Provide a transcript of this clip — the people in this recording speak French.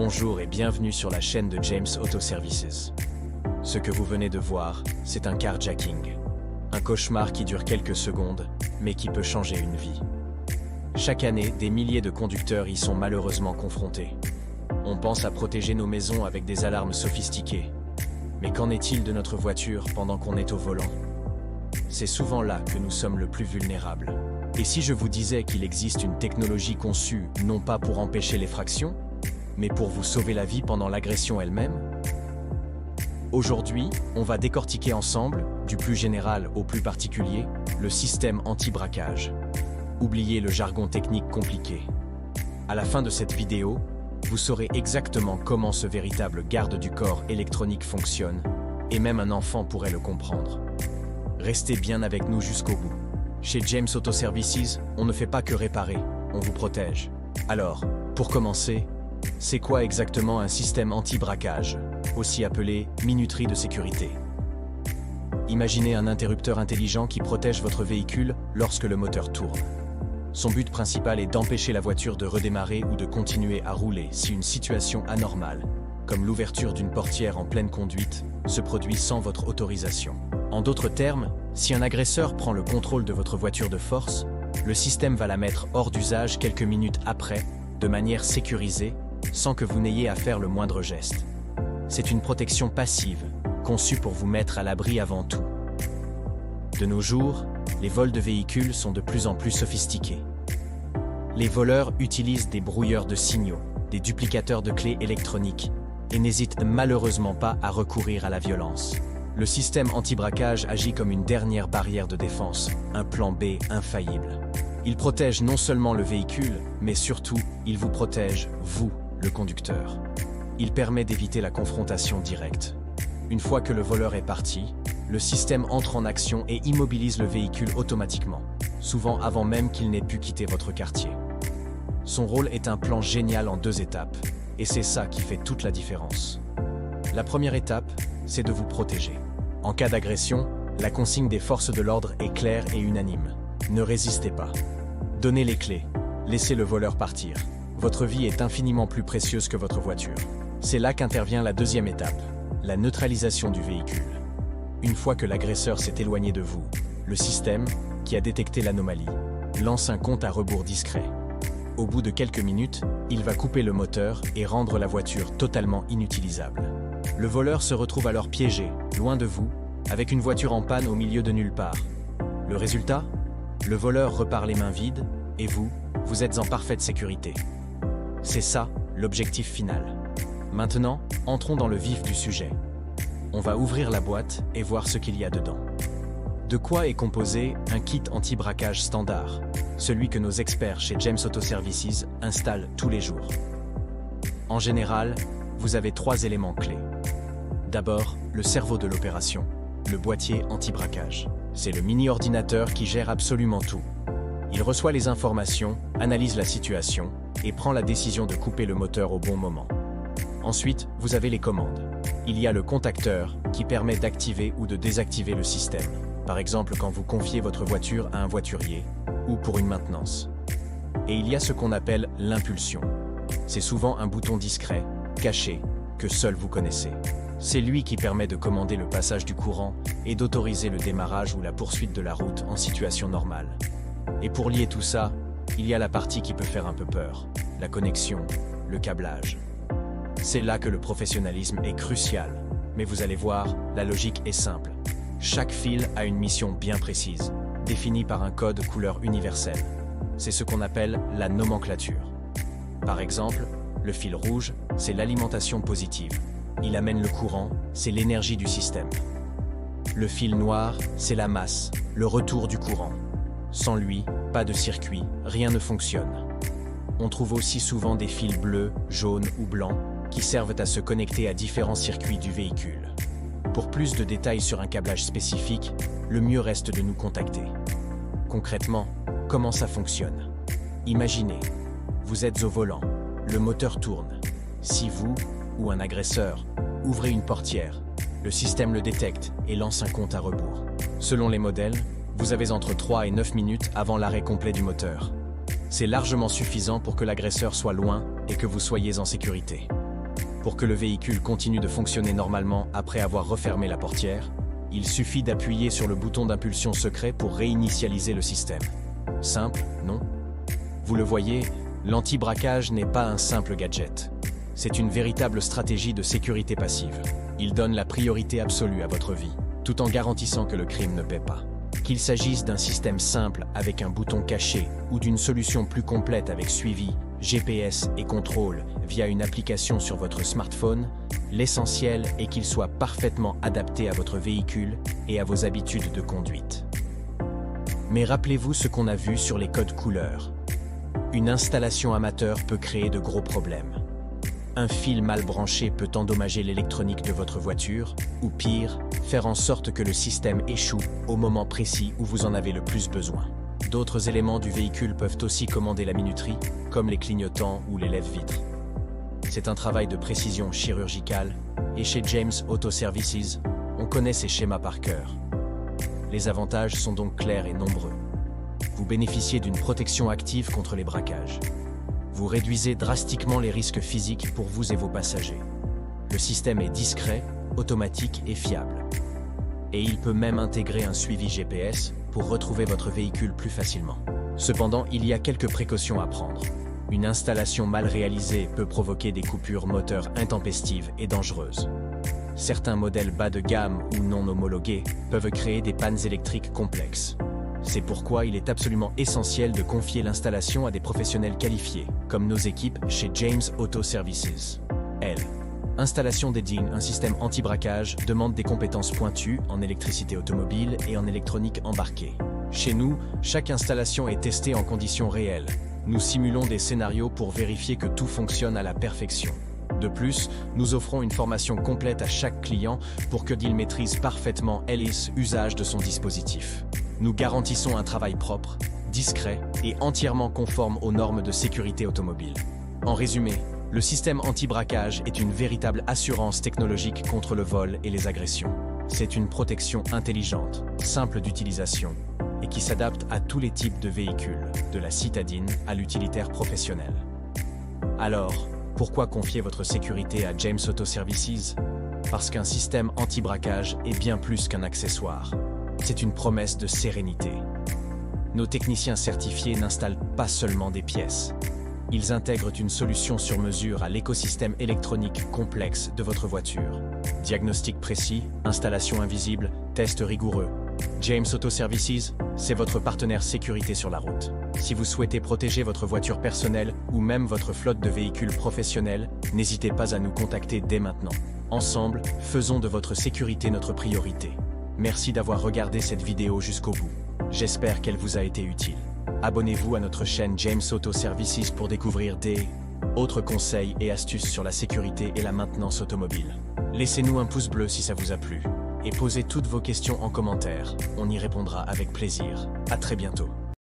Bonjour et bienvenue sur la chaîne de James Auto Services. Ce que vous venez de voir, c'est un carjacking. Un cauchemar qui dure quelques secondes, mais qui peut changer une vie. Chaque année, des milliers de conducteurs y sont malheureusement confrontés. On pense à protéger nos maisons avec des alarmes sophistiquées. Mais qu'en est-il de notre voiture pendant qu'on est au volant? C'est souvent là que nous sommes le plus vulnérables. Et si je vous disais qu'il existe une technologie conçue non pas pour empêcher l'effraction, mais pour vous sauver la vie pendant l'agression elle-même? Aujourd'hui, on va décortiquer ensemble, du plus général au plus particulier, le système anti-braquage. Oubliez le jargon technique compliqué. À la fin de cette vidéo, vous saurez exactement comment ce véritable garde du corps électronique fonctionne, et même un enfant pourrait le comprendre. Restez bien avec nous jusqu'au bout. Chez James Auto Services, on ne fait pas que réparer, on vous protège. Alors, pour commencer, c'est quoi exactement un système anti-braquage, aussi appelé minuterie de sécurité? Imaginez un interrupteur intelligent qui protège votre véhicule lorsque le moteur tourne. Son but principal est d'empêcher la voiture de redémarrer ou de continuer à rouler si une situation anormale, comme l'ouverture d'une portière en pleine conduite, se produit sans votre autorisation. En d'autres termes, si un agresseur prend le contrôle de votre voiture de force, le système va la mettre hors d'usage quelques minutes après, de manière sécurisée, sans que vous n'ayez à faire le moindre geste. C'est une protection passive, conçue pour vous mettre à l'abri avant tout. De nos jours, les vols de véhicules sont de plus en plus sophistiqués. Les voleurs utilisent des brouilleurs de signaux, des duplicateurs de clés électroniques, et n'hésitent malheureusement pas à recourir à la violence. Le système anti-braquage agit comme une dernière barrière de défense, un plan B infaillible. Il protège non seulement le véhicule, mais surtout, il vous protège, vous, le conducteur. Il permet d'éviter la confrontation directe. Une fois que le voleur est parti, le système entre en action et immobilise le véhicule automatiquement, souvent avant même qu'il n'ait pu quitter votre quartier. Son rôle est un plan génial en 2 étapes, et c'est ça qui fait toute la différence. La première étape, c'est de vous protéger. En cas d'agression, la consigne des forces de l'ordre est claire et unanime. Ne résistez pas. Donnez les clés. Laissez le voleur partir. Votre vie est infiniment plus précieuse que votre voiture. C'est là qu'intervient la deuxième étape, la neutralisation du véhicule. Une fois que l'agresseur s'est éloigné de vous, le système, qui a détecté l'anomalie, lance un compte à rebours discret. Au bout de quelques minutes, il va couper le moteur et rendre la voiture totalement inutilisable. Le voleur se retrouve alors piégé, loin de vous, avec une voiture en panne au milieu de nulle part. Le résultat? Le voleur repart les mains vides, et vous, vous êtes en parfaite sécurité. C'est ça, l'objectif final. Maintenant, entrons dans le vif du sujet. On va ouvrir la boîte et voir ce qu'il y a dedans. De quoi est composé un kit anti-braquage standard, celui que nos experts chez James Auto Services installent tous les jours? En général, vous avez 3 éléments clés. D'abord, le cerveau de l'opération, le boîtier anti-braquage. C'est le mini-ordinateur qui gère absolument tout. Il reçoit les informations, analyse la situation et prend la décision de couper le moteur au bon moment. Ensuite, vous avez les commandes. Il y a le contacteur qui permet d'activer ou de désactiver le système. Par exemple, quand vous confiez votre voiture à un voiturier ou pour une maintenance. Et il y a ce qu'on appelle l'impulsion. C'est souvent un bouton discret, caché, que seul vous connaissez. C'est lui qui permet de commander le passage du courant et d'autoriser le démarrage ou la poursuite de la route en situation normale. Et pour lier tout ça, il y a la partie qui peut faire un peu peur, la connexion, le câblage. C'est là que le professionnalisme est crucial. Mais vous allez voir, la logique est simple. Chaque fil a une mission bien précise, définie par un code couleur universel. C'est ce qu'on appelle la nomenclature. Par exemple, le fil rouge, c'est l'alimentation positive. Il amène le courant, c'est l'énergie du système. Le fil noir, c'est la masse, le retour du courant. Sans lui, pas de circuit, rien ne fonctionne. On trouve aussi souvent des fils bleus, jaunes ou blancs qui servent à se connecter à différents circuits du véhicule. Pour plus de détails sur un câblage spécifique, le mieux reste de nous contacter. Concrètement, comment ça fonctionne? Imaginez, vous êtes au volant, le moteur tourne. Si vous, ou un agresseur, ouvrez une portière, le système le détecte et lance un compte à rebours. Selon les modèles, vous avez entre 3 et 9 minutes avant l'arrêt complet du moteur. C'est largement suffisant pour que l'agresseur soit loin et que vous soyez en sécurité. Pour que le véhicule continue de fonctionner normalement après avoir refermé la portière, il suffit d'appuyer sur le bouton d'impulsion secret pour réinitialiser le système. Simple, non? Vous le voyez, l'anti-braquage n'est pas un simple gadget. C'est une véritable stratégie de sécurité passive. Il donne la priorité absolue à votre vie, tout en garantissant que le crime ne paie pas. Qu'il s'agisse d'un système simple avec un bouton caché ou d'une solution plus complète avec suivi, GPS et contrôle via une application sur votre smartphone, l'essentiel est qu'il soit parfaitement adapté à votre véhicule et à vos habitudes de conduite. Mais rappelez-vous ce qu'on a vu sur les codes couleurs. Une installation amateur peut créer de gros problèmes. Un fil mal branché peut endommager l'électronique de votre voiture, ou pire, faire en sorte que le système échoue au moment précis où vous en avez le plus besoin. D'autres éléments du véhicule peuvent aussi commander la minuterie, comme les clignotants ou les lève-vitres. C'est un travail de précision chirurgicale, et chez James Auto Services, on connaît ces schémas par cœur. Les avantages sont donc clairs et nombreux. Vous bénéficiez d'une protection active contre les braquages. Vous réduisez drastiquement les risques physiques pour vous et vos passagers. Le système est discret, automatique et fiable. Et il peut même intégrer un suivi GPS pour retrouver votre véhicule plus facilement. Cependant, il y a quelques précautions à prendre. Une installation mal réalisée peut provoquer des coupures moteurs intempestives et dangereuses. Certains modèles bas de gamme ou non homologués peuvent créer des pannes électriques complexes. C'est pourquoi il est absolument essentiel de confier l'installation à des professionnels qualifiés, comme nos équipes chez James Auto Services. Installation dédiée, un système anti-braquage demande des compétences pointues en électricité automobile et en électronique embarquée. Chez nous, chaque installation est testée en conditions réelles. Nous simulons des scénarios pour vérifier que tout fonctionne à la perfection. De plus, nous offrons une formation complète à chaque client pour qu'il maîtrise parfaitement l'usage de son dispositif. Nous garantissons un travail propre, discret et entièrement conforme aux normes de sécurité automobile. En résumé, le système anti-braquage est une véritable assurance technologique contre le vol et les agressions. C'est une protection intelligente, simple d'utilisation et qui s'adapte à tous les types de véhicules, de la citadine à l'utilitaire professionnel. Alors, pourquoi confier votre sécurité à James Auto Services? Parce qu'un système anti-braquage est bien plus qu'un accessoire. C'est une promesse de sérénité. Nos techniciens certifiés n'installent pas seulement des pièces. Ils intègrent une solution sur mesure à l'écosystème électronique complexe de votre voiture. Diagnostic précis, installation invisible, test rigoureux. James Auto Services, c'est votre partenaire sécurité sur la route. Si vous souhaitez protéger votre voiture personnelle ou même votre flotte de véhicules professionnels, n'hésitez pas à nous contacter dès maintenant. Ensemble, faisons de votre sécurité notre priorité. Merci d'avoir regardé cette vidéo jusqu'au bout. J'espère qu'elle vous a été utile. Abonnez-vous à notre chaîne James Auto Services pour découvrir des autres conseils et astuces sur la sécurité et la maintenance automobile. Laissez-nous un pouce bleu si ça vous a plu. Et posez toutes vos questions en commentaire. On y répondra avec plaisir. À très bientôt.